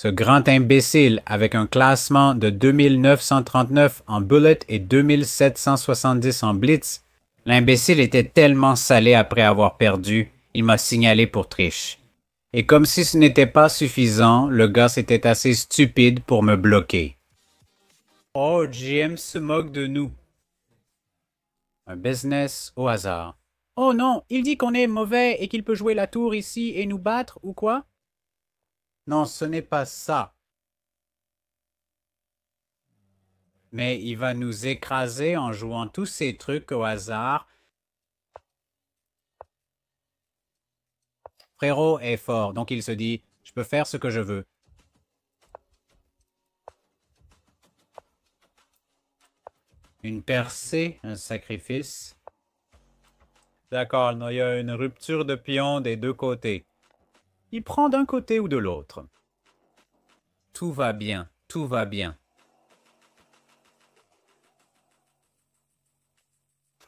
Ce grand imbécile avec un classement de 2939 en bullet et 2770 en blitz. L'imbécile était tellement salé après avoir perdu, il m'a signalé pour triche. Et comme si ce n'était pas suffisant, le gars s'était assez stupide pour me bloquer. Oh, GM se moque de nous. Un business au hasard. Oh non, il dit qu'on est mauvais et qu'il peut jouer la tour ici et nous battre ou quoi? Non, ce n'est pas ça. Mais il va nous écraser en jouant tous ces trucs au hasard. Frérot est fort, donc il se dit, je peux faire ce que je veux. Une percée, un sacrifice. D'accord, il y a une rupture de pion des deux côtés. Il prend d'un côté ou de l'autre. Tout va bien, tout va bien.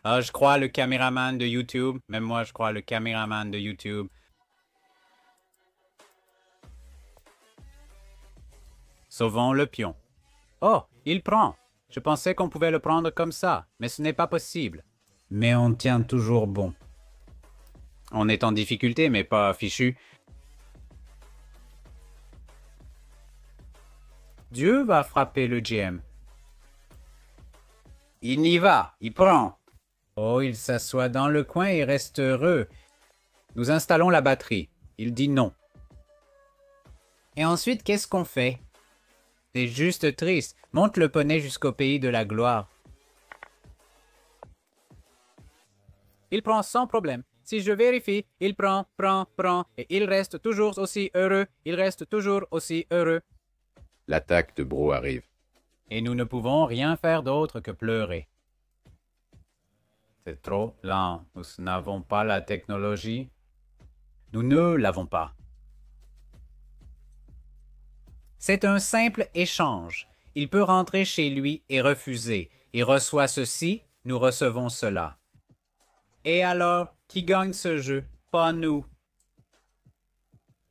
Ah, je crois le caméraman de YouTube. Même moi, je crois le caméraman de YouTube. Sauvons le pion. Oh, il prend. Je pensais qu'on pouvait le prendre comme ça, mais ce n'est pas possible. Mais on tient toujours bon. On est en difficulté, mais pas fichu. Dieu va frapper le GM. Il y va, il prend. Oh, il s'assoit dans le coin et reste heureux. Nous installons la batterie. Il dit non. Et ensuite, qu'est-ce qu'on fait? C'est juste triste. Monte le poney jusqu'au pays de la gloire. Il prend sans problème. Si je vérifie, il prend, et il reste toujours aussi heureux. Il reste toujours aussi heureux. L'attaque de Bro arrive. Et nous ne pouvons rien faire d'autre que pleurer. C'est trop lent. Nous n'avons pas la technologie. Nous ne l'avons pas. C'est un simple échange. Il peut rentrer chez lui et refuser. Il reçoit ceci, nous recevons cela. Et alors, qui gagne ce jeu? Pas nous.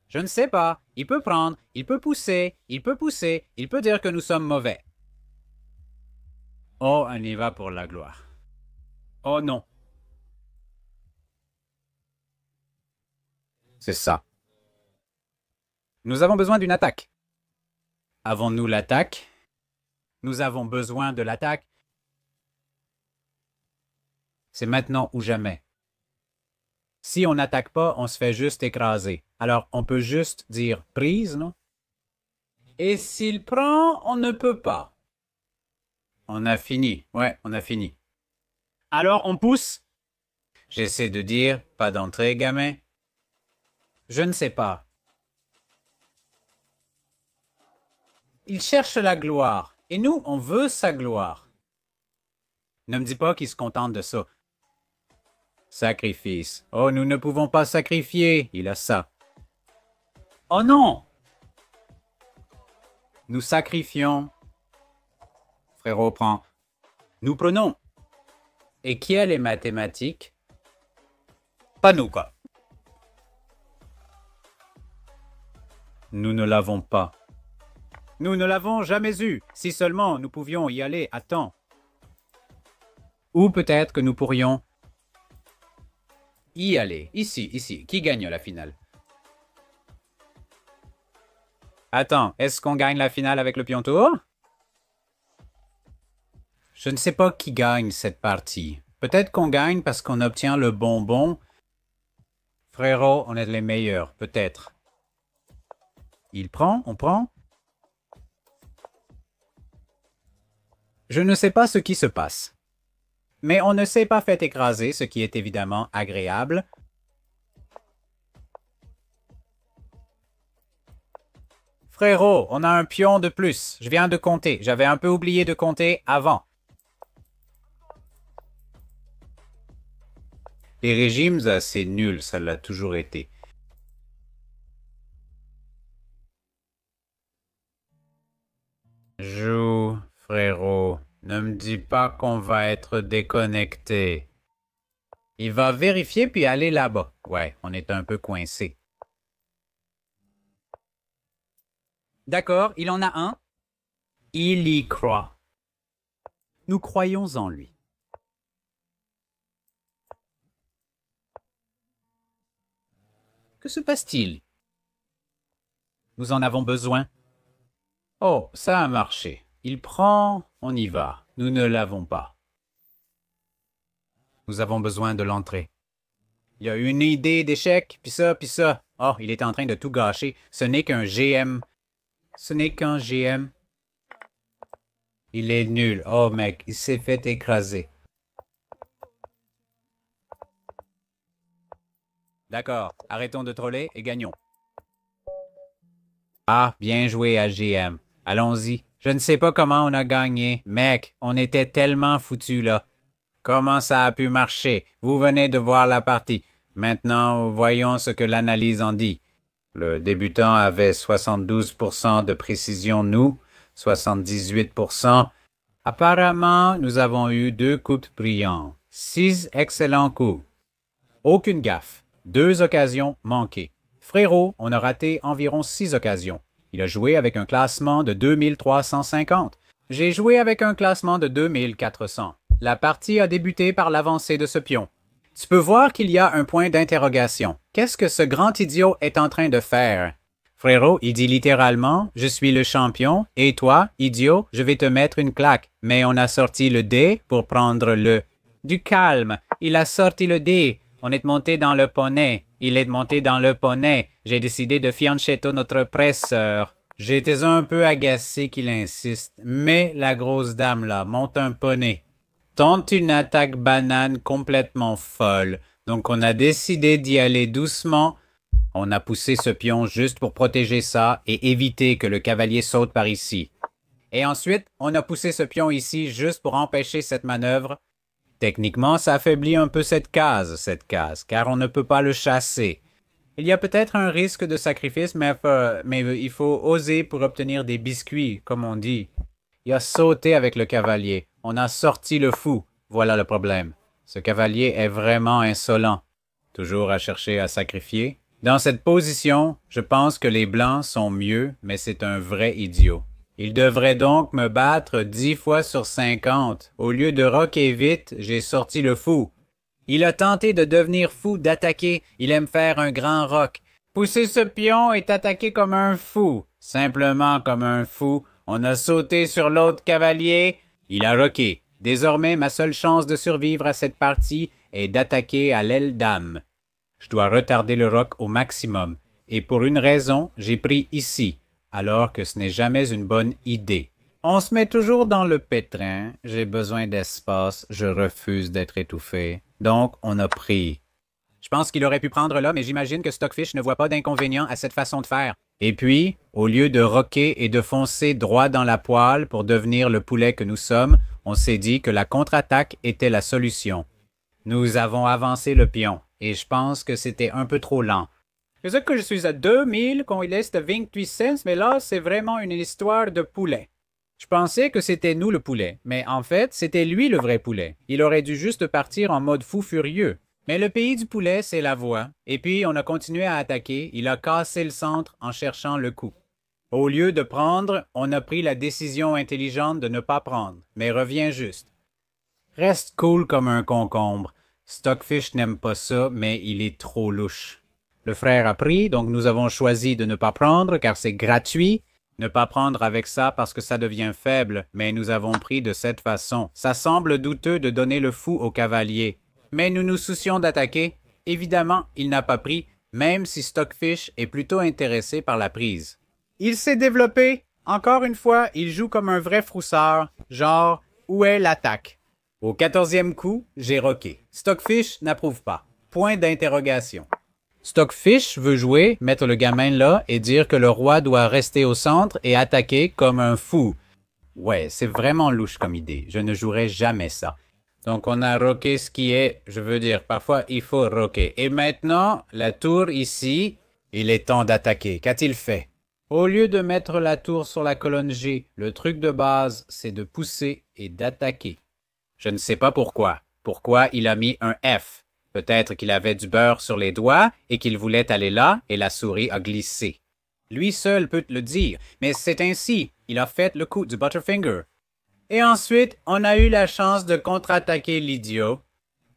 Je ne sais pas. Il peut prendre, il peut pousser, il peut dire que nous sommes mauvais. Oh, on y va pour la gloire. Oh non. C'est ça. Nous avons besoin d'une attaque. Avons-nous l'attaque? Nous avons besoin de l'attaque. C'est maintenant ou jamais. Si on n'attaque pas, on se fait juste écraser. Alors, on peut juste dire prise, non? Et s'il prend, on ne peut pas. On a fini. Ouais, on a fini. Alors, on pousse? J'essaie de dire, pas d'entrée, gamin. Je ne sais pas. Il cherche la gloire. Et nous, on veut sa gloire. Ne me dis pas qu'il se contente de ça. Sacrifice. Oh, nous ne pouvons pas sacrifier. Il a ça. Oh non! Nous sacrifions. Frérot prend. Nous prenons. Et qui a les mathématiques? Pas nous, quoi. Nous ne l'avons pas. Nous ne l'avons jamais eu. Si seulement nous pouvions y aller à temps. Ou peut-être que nous pourrions y aller. Ici. Qui gagne la finale? Attends, est-ce qu'on gagne la finale avec le pion tour? Je ne sais pas qui gagne cette partie. Peut-être qu'on gagne parce qu'on obtient le bonbon. Frérot, on est les meilleurs, peut-être. Il prend, on prend. Je ne sais pas ce qui se passe. Mais on ne s'est pas fait écraser, ce qui est évidemment agréable. Frérot, on a un pion de plus. Je viens de compter. J'avais un peu oublié de compter avant. Les régimes assez nuls, ça l'a toujours été. Joue, frérot. Ne me dis pas qu'on va être déconnecté. Il va vérifier puis aller là-bas. Ouais, on est un peu coincé. D'accord, il en a un. Il y croit. Nous croyons en lui. Que se passe-t-il? Nous en avons besoin. Oh, ça a marché. Il prend, on y va. Nous ne l'avons pas. Nous avons besoin de l'entrée. Il y a une idée d'échec, puis ça, puis ça. Oh, il est en train de tout gâcher. Ce n'est qu'un GM. Ce n'est qu'un GM. Il est nul. Oh, mec, il s'est fait écraser. D'accord, arrêtons de troller et gagnons. Ah, bien joué à GM. Allons-y. Je ne sais pas comment on a gagné. Mec, on était tellement foutus là. Comment ça a pu marcher? Vous venez de voir la partie. Maintenant, voyons ce que l'analyse en dit. Le débutant avait 72% de précision, nous, 78%. Apparemment, nous avons eu 2 coups brillants. 6 excellents coups. Aucune gaffe. 2 occasions manquées. Frérot, on a raté environ 6 occasions. Il a joué avec un classement de 2350. J'ai joué avec un classement de 2400. La partie a débuté par l'avancée de ce pion. Tu peux voir qu'il y a un point d'interrogation. Qu'est-ce que ce grand idiot est en train de faire? Frérot, il dit littéralement « Je suis le champion, et toi, idiot, je vais te mettre une claque. » Mais on a sorti le dé pour prendre le... Du calme, il a sorti le dé. On est monté dans le poney. Il est monté dans le poney. J'ai décidé de fianchetto notre presseur. J'étais un peu agacé qu'il insiste, mais la grosse dame là monte un poney. Tente une attaque banane complètement folle. Donc on a décidé d'y aller doucement. On a poussé ce pion juste pour protéger ça et éviter que le cavalier saute par ici. Et ensuite, on a poussé ce pion ici juste pour empêcher cette manœuvre. Techniquement, ça affaiblit un peu cette case, car on ne peut pas le chasser. Il y a peut-être un risque de sacrifice, mais il faut oser pour obtenir des biscuits, comme on dit. Il a sauté avec le cavalier. On a sorti le fou. Voilà le problème. Ce cavalier est vraiment insolent. Toujours à chercher à sacrifier. Dans cette position, je pense que les Blancs sont mieux, mais c'est un vrai idiot. Il devrait donc me battre 10 fois sur 50. Au lieu de rocker vite, j'ai sorti le fou. Il a tenté de devenir fou, d'attaquer. Il aime faire un grand rock. Pousser ce pion et attaquer comme un fou. Simplement comme un fou. On a sauté sur l'autre cavalier. Il a rocké. Désormais, ma seule chance de survivre à cette partie est d'attaquer à l'aile dame. Je dois retarder le rock au maximum. Et pour une raison, j'ai pris ici, alors que ce n'est jamais une bonne idée. On se met toujours dans le pétrin. J'ai besoin d'espace. Je refuse d'être étouffé. Donc, on a pris. Je pense qu'il aurait pu prendre là, mais j'imagine que Stockfish ne voit pas d'inconvénient à cette façon de faire. Et puis, au lieu de rocker et de foncer droit dans la poêle pour devenir le poulet que nous sommes, on s'est dit que la contre-attaque était la solution. Nous avons avancé le pion, et je pense que c'était un peu trop lent. C'est ça que je suis à 2000 quand il est à 28 cents, mais là, c'est vraiment une histoire de poulet. Je pensais que c'était nous le poulet, mais en fait, c'était lui le vrai poulet. Il aurait dû juste partir en mode fou furieux. Mais le pays du poulet, c'est la voie. Et puis, on a continué à attaquer. Il a cassé le centre en cherchant le coup. Au lieu de prendre, on a pris la décision intelligente de ne pas prendre, mais reviens juste. Reste cool comme un concombre. Stockfish n'aime pas ça, mais il est trop louche. Le frère a pris, donc nous avons choisi de ne pas prendre car c'est gratuit. Ne pas prendre avec ça parce que ça devient faible, mais nous avons pris de cette façon. Ça semble douteux de donner le fou au cavalier. Mais nous nous soucions d'attaquer. Évidemment, il n'a pas pris, même si Stockfish est plutôt intéressé par la prise. Il s'est développé. Encore une fois, il joue comme un vrai froussard. Genre, où est l'attaque? Au 14e coup, j'ai rocké. Stockfish n'approuve pas. Point d'interrogation. Stockfish veut jouer, mettre le gamin là et dire que le roi doit rester au centre et attaquer comme un fou. Ouais, c'est vraiment louche comme idée. Je ne jouerai jamais ça. Donc on a rocké ce qui est, je veux dire, parfois il faut rocker. Et maintenant, la tour ici, il est temps d'attaquer. Qu'a-t-il fait? Au lieu de mettre la tour sur la colonne G, le truc de base, c'est de pousser et d'attaquer. Je ne sais pas pourquoi. Pourquoi il a mis un F? Peut-être qu'il avait du beurre sur les doigts et qu'il voulait aller là et la souris a glissé. Lui seul peut te le dire, mais c'est ainsi. Il a fait le coup du Butterfinger. Et ensuite, on a eu la chance de contre-attaquer l'idiot.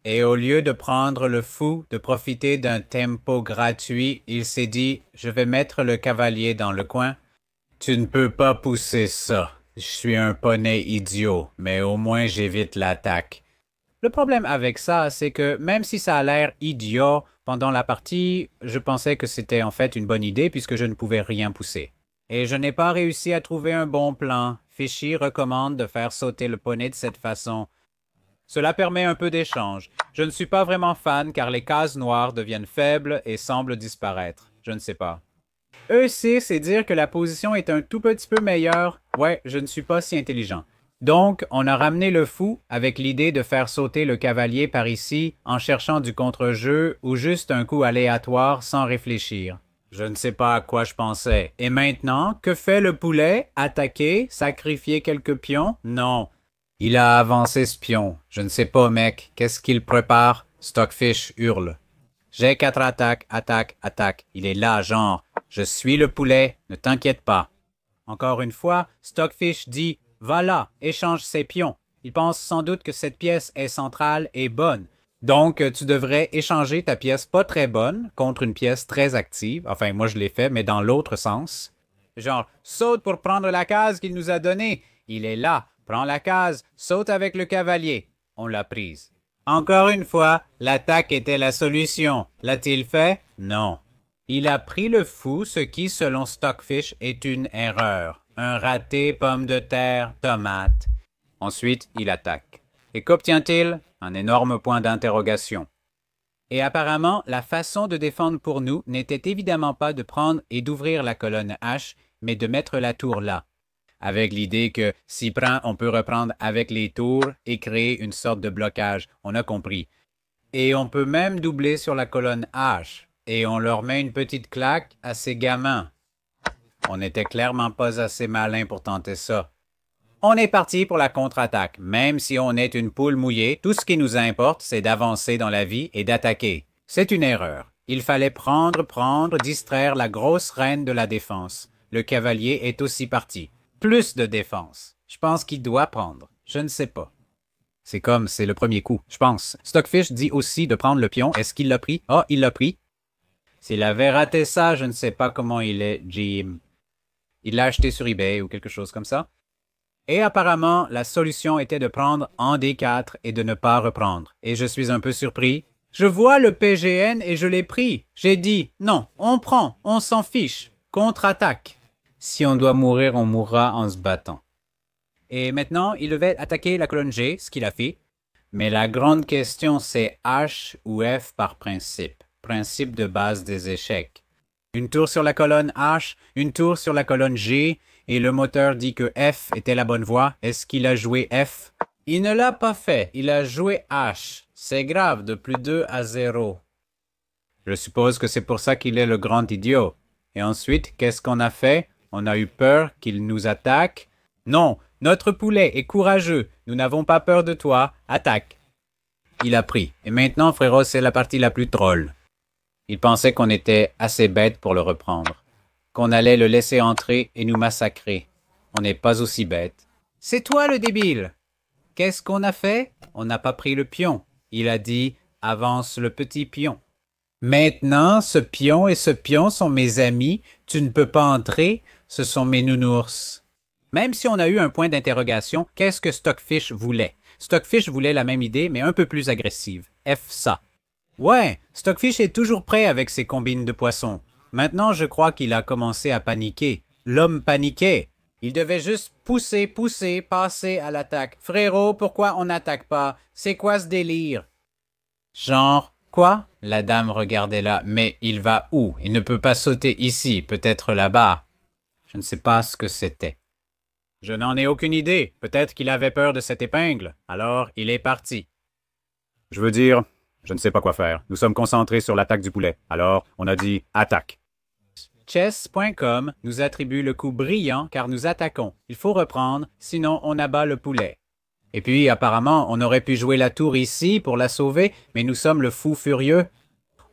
Et au lieu de prendre le fou, de profiter d'un tempo gratuit, il s'est dit « Je vais mettre le cavalier dans le coin. » Tu ne peux pas pousser ça. Je suis un poney idiot, mais au moins j'évite l'attaque. Le problème avec ça, c'est que même si ça a l'air idiot, pendant la partie, je pensais que c'était en fait une bonne idée puisque je ne pouvais rien pousser. Et je n'ai pas réussi à trouver un bon plan. Fishy recommande de faire sauter le poney de cette façon. Cela permet un peu d'échange. Je ne suis pas vraiment fan car les cases noires deviennent faibles et semblent disparaître. Je ne sais pas. EC, c'est dire que la position est un tout petit peu meilleure. Ouais, je ne suis pas si intelligent. Donc, on a ramené le fou avec l'idée de faire sauter le cavalier par ici en cherchant du contre-jeu ou juste un coup aléatoire sans réfléchir. Je ne sais pas à quoi je pensais. Et maintenant, que fait le poulet? Attaquer? Sacrifier quelques pions? Non. Il a avancé ce pion. Je ne sais pas, mec. Qu'est-ce qu'il prépare? Stockfish hurle. J'ai 4 attaques, attaque, attaque. Il est là, genre. Je suis le poulet, ne t'inquiète pas. Encore une fois, Stockfish dit « Va là, échange ses pions. » Il pense sans doute que cette pièce est centrale et bonne. Donc, tu devrais échanger ta pièce pas très bonne contre une pièce très active. Enfin, moi je l'ai fait, mais dans l'autre sens. Genre, saute pour prendre la case qu'il nous a donnée. Il est là, prends la case, saute avec le cavalier. On l'a prise. Encore une fois, l'attaque était la solution. L'a-t-il fait? Non. Il a pris le fou, ce qui, selon Stockfish, est une erreur. Un raté, pomme de terre, tomate. Ensuite, il attaque. Et qu'obtient-il? Un énorme point d'interrogation. Et apparemment, la façon de défendre pour nous n'était évidemment pas de prendre et d'ouvrir la colonne H, mais de mettre la tour là. Avec l'idée que, s'il prend, on peut reprendre avec les tours et créer une sorte de blocage. On a compris. Et on peut même doubler sur la colonne H. Et on leur met une petite claque à ces gamins. On n'était clairement pas assez malin pour tenter ça. On est parti pour la contre-attaque. Même si on est une poule mouillée, tout ce qui nous importe, c'est d'avancer dans la vie et d'attaquer. C'est une erreur. Il fallait prendre, distraire la grosse reine de la défense. Le cavalier est aussi parti. Plus de défense. Je pense qu'il doit prendre. Je ne sais pas. C'est le premier coup, je pense. Stockfish dit aussi de prendre le pion. Est-ce qu'il l'a pris? Ah, il l'a pris. S'il avait raté ça, je ne sais pas comment il est, Jim. Il l'a acheté sur eBay ou quelque chose comme ça. Et apparemment, la solution était de prendre en D4 et de ne pas reprendre. Et je suis un peu surpris. Je vois le PGN et je l'ai pris. J'ai dit, non, on prend, on s'en fiche. Contre-attaque. Si on doit mourir, on mourra en se battant. Et maintenant, il devait attaquer la colonne G, ce qu'il a fait. Mais la grande question, c'est H ou F par principe. Principe de base des échecs. Une tour sur la colonne H, une tour sur la colonne G, et le moteur dit que F était la bonne voie. Est-ce qu'il a joué F? Il ne l'a pas fait, il a joué H. C'est grave, de plus 2-0. Je suppose que c'est pour ça qu'il est le grand idiot. Et ensuite, qu'est-ce qu'on a fait? On a eu peur qu'il nous attaque? Non, notre poulet est courageux. Nous n'avons pas peur de toi. Attaque. Il a pris. Et maintenant, frérot, c'est la partie la plus troll. Il pensait qu'on était assez bête pour le reprendre, qu'on allait le laisser entrer et nous massacrer. On n'est pas aussi bête. C'est toi le débile! Qu'est-ce qu'on a fait? On n'a pas pris le pion. Il a dit « avance le petit pion ». Maintenant, ce pion et ce pion sont mes amis. Tu ne peux pas entrer. Ce sont mes nounours. Même si on a eu un point d'interrogation, qu'est-ce que Stockfish voulait? Stockfish voulait la même idée, mais un peu plus agressive. F ça. Ouais, Stockfish est toujours prêt avec ses combines de poissons. Maintenant, je crois qu'il a commencé à paniquer. L'homme paniquait. Il devait juste pousser, passer à l'attaque. Frérot, pourquoi on n'attaque pas? C'est quoi ce délire? Genre, quoi? La dame regardait là. Mais il va où? Il ne peut pas sauter ici, peut-être là-bas. Je ne sais pas ce que c'était. Je n'en ai aucune idée. Peut-être qu'il avait peur de cette épingle. Alors, il est parti. Je veux dire... Je ne sais pas quoi faire. Nous sommes concentrés sur l'attaque du poulet. Alors, on a dit « attaque ». Chess.com nous attribue le coup brillant car nous attaquons. Il faut reprendre, sinon on abat le poulet. Et puis, apparemment, on aurait pu jouer la tour ici pour la sauver, mais nous sommes le fou furieux.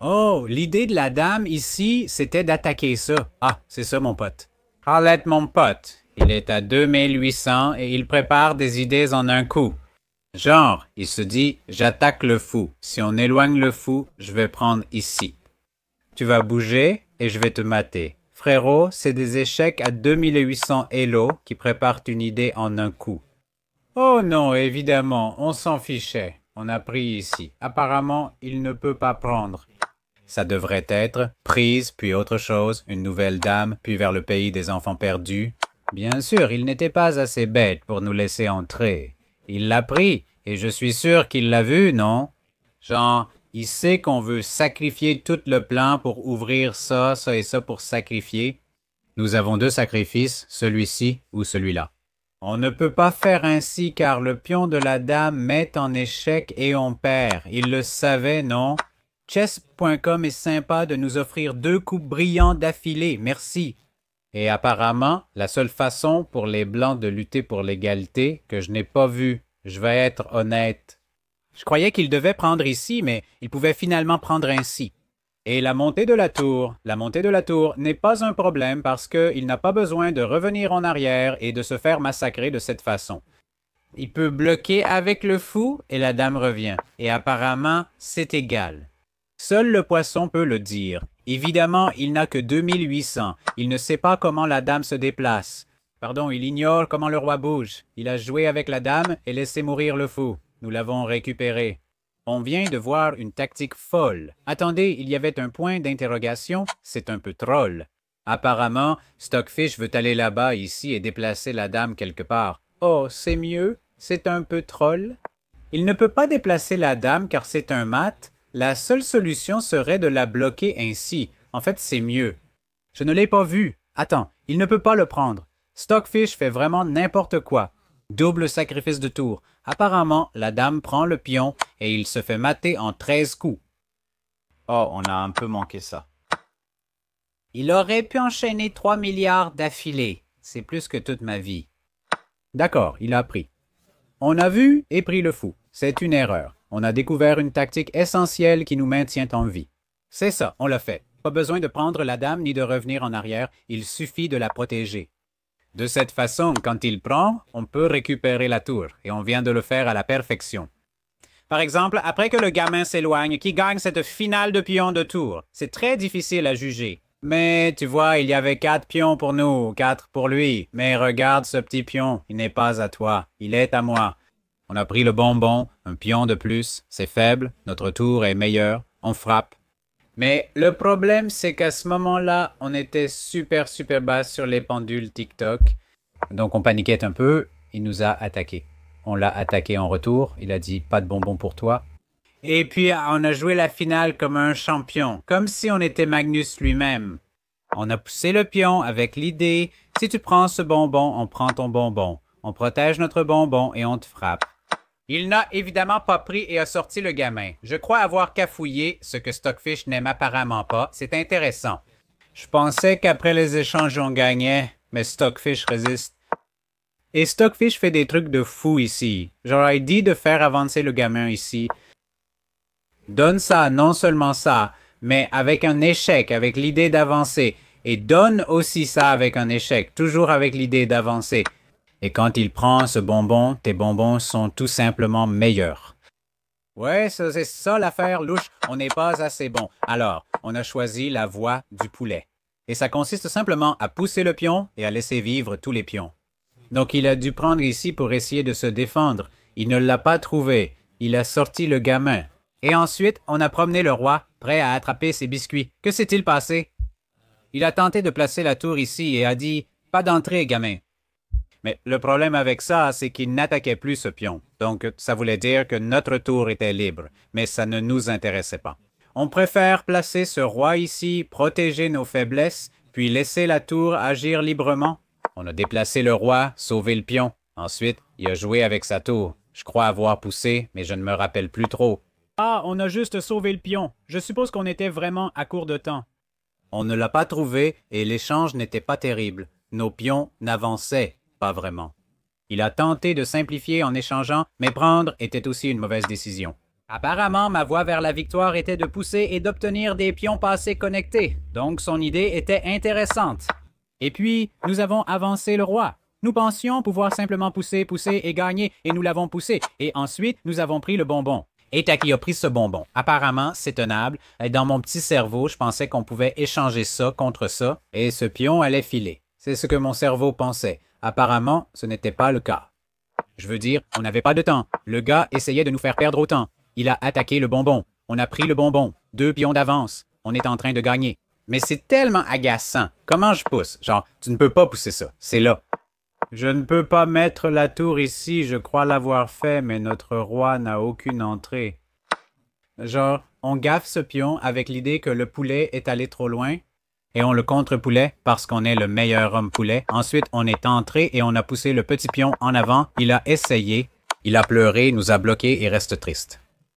Oh, l'idée de la dame ici, c'était d'attaquer ça. Ah, c'est ça, mon pote. Arlette, mon pote. Il est à 2800 et il prépare des idées en un coup. Genre, il se dit, j'attaque le fou. Si on éloigne le fou, je vais prendre ici. Tu vas bouger et je vais te mater. Frérot, c'est des échecs à 2800 Elo qui préparent une idée en un coup. Oh non, évidemment, on s'en fichait. On a pris ici. Apparemment, il ne peut pas prendre. Ça devrait être prise, puis autre chose, une nouvelle dame, puis vers le pays des enfants perdus. Bien sûr, il n'était pas assez bête pour nous laisser entrer. Il l'a pris, et je suis sûr qu'il l'a vu, non? Genre, il sait qu'on veut sacrifier tout le plan pour ouvrir ça, ça et ça pour sacrifier. Nous avons deux sacrifices, celui-ci ou celui-là. On ne peut pas faire ainsi car le pion de la dame met en échec et on perd. Il le savait, non? Chess.com est sympa de nous offrir 2 coups brillants d'affilée, merci. Et apparemment, la seule façon pour les Blancs de lutter pour l'égalité que je n'ai pas vue. Je vais être honnête. Je croyais qu'il devait prendre ici, mais il pouvait finalement prendre ainsi. Et la montée de la tour n'est pas un problème parce qu'il n'a pas besoin de revenir en arrière et de se faire massacrer de cette façon. Il peut bloquer avec le fou et la dame revient. Et apparemment, c'est égal. Seul le poisson peut le dire. Évidemment, il n'a que 2800. Il ne sait pas comment la dame se déplace. Pardon, il ignore comment le roi bouge. Il a joué avec la dame et laissé mourir le fou. Nous l'avons récupéré. On vient de voir une tactique folle. Attendez, il y avait un point d'interrogation. C'est un peu troll. Apparemment, Stockfish veut aller là-bas, ici, et déplacer la dame quelque part. Oh, c'est mieux? C'est un peu troll? Il ne peut pas déplacer la dame car c'est un mat. La seule solution serait de la bloquer ainsi. En fait, c'est mieux. Je ne l'ai pas vu. Attends, il ne peut pas le prendre. Stockfish fait vraiment n'importe quoi. Double sacrifice de tour. Apparemment, la dame prend le pion et il se fait mater en 13 coups. Oh, on a un peu manqué ça. Il aurait pu enchaîner 3 milliards d'affilée. C'est plus que toute ma vie. D'accord, il a pris. On a vu et pris le fou. C'est une erreur. On a découvert une tactique essentielle qui nous maintient en vie. C'est ça, on l'a fait. Pas besoin de prendre la dame ni de revenir en arrière, il suffit de la protéger. De cette façon, quand il prend, on peut récupérer la tour, et on vient de le faire à la perfection. Par exemple, après que le gamin s'éloigne, qui gagne cette finale de pions de tour? C'est très difficile à juger. Mais tu vois, il y avait 4 pions pour nous, 4 pour lui. Mais regarde ce petit pion, il n'est pas à toi, il est à moi. On a pris le bonbon, un pion de plus, c'est faible, notre tour est meilleur, on frappe. Mais le problème, c'est qu'à ce moment-là, on était super bas sur les pendules TikTok. Donc on paniquait un peu, il nous a attaqués. On l'a attaqué en retour, il a dit « pas de bonbon pour toi ». Et puis on a joué la finale comme un champion, comme si on était Magnus lui-même. On a poussé le pion avec l'idée « si tu prends ce bonbon, on prend ton bonbon. On protège notre bonbon et on te frappe ». Il n'a évidemment pas pris et a sorti le gamin. Je crois avoir cafouillé, ce que Stockfish n'aime apparemment pas. C'est intéressant. Je pensais qu'après les échanges, on gagnait, mais Stockfish résiste. Et Stockfish fait des trucs de fou ici. J'aurais dit de faire avancer le gamin ici. Donne ça, non seulement ça, mais avec un échec, avec l'idée d'avancer. Et donne aussi ça avec un échec, toujours avec l'idée d'avancer. Et quand il prend ce bonbon, tes bonbons sont tout simplement meilleurs. Ouais, c'est ça l'affaire louche, on n'est pas assez bon. Alors, on a choisi la voie du poulet. Et ça consiste simplement à pousser le pion et à laisser vivre tous les pions. Donc il a dû prendre ici pour essayer de se défendre. Il ne l'a pas trouvé. Il a sorti le gamin. Et ensuite, on a promené le roi, prêt à attraper ses biscuits. Que s'est-il passé? Il a tenté de placer la tour ici et a dit « Pas d'entrée, gamin ». Mais le problème avec ça, c'est qu'il n'attaquait plus ce pion. Donc, ça voulait dire que notre tour était libre, mais ça ne nous intéressait pas. On préfère placer ce roi ici, protéger nos faiblesses, puis laisser la tour agir librement. On a déplacé le roi, sauvé le pion. Ensuite, il a joué avec sa tour. Je crois avoir poussé, mais je ne me rappelle plus trop. Ah, on a juste sauvé le pion. Je suppose qu'on était vraiment à court de temps. On ne l'a pas trouvé et l'échange n'était pas terrible. Nos pions n'avançaient pas vraiment. Il a tenté de simplifier en échangeant, mais prendre était aussi une mauvaise décision. Apparemment, ma voie vers la victoire était de pousser et d'obtenir des pions passés connectés, donc son idée était intéressante. Et puis, nous avons avancé le roi. Nous pensions pouvoir simplement pousser, pousser et gagner, et nous l'avons poussé, et ensuite, nous avons pris le bonbon. Et Taki a pris ce bonbon. Apparemment, c'est tenable. Et dans mon petit cerveau, je pensais qu'on pouvait échanger ça contre ça, et ce pion allait filer. C'est ce que mon cerveau pensait. Apparemment, ce n'était pas le cas. Je veux dire, on n'avait pas de temps. Le gars essayait de nous faire perdre autant. Il a attaqué le bonbon. On a pris le bonbon. 2 pions d'avance. On est en train de gagner. Mais c'est tellement agaçant. Comment je pousse? Genre, tu ne peux pas pousser ça. C'est là. Je ne peux pas mettre la tour ici. Je crois l'avoir fait, mais notre roi n'a aucune entrée. Genre, on gaffe ce pion avec l'idée que le poulet est allé trop loin. Et on le contre-poulet parce qu'on est le meilleur homme poulet. Ensuite, on est entré et on a poussé le petit pion en avant. Il a essayé. Il a pleuré, nous a bloqués et reste triste.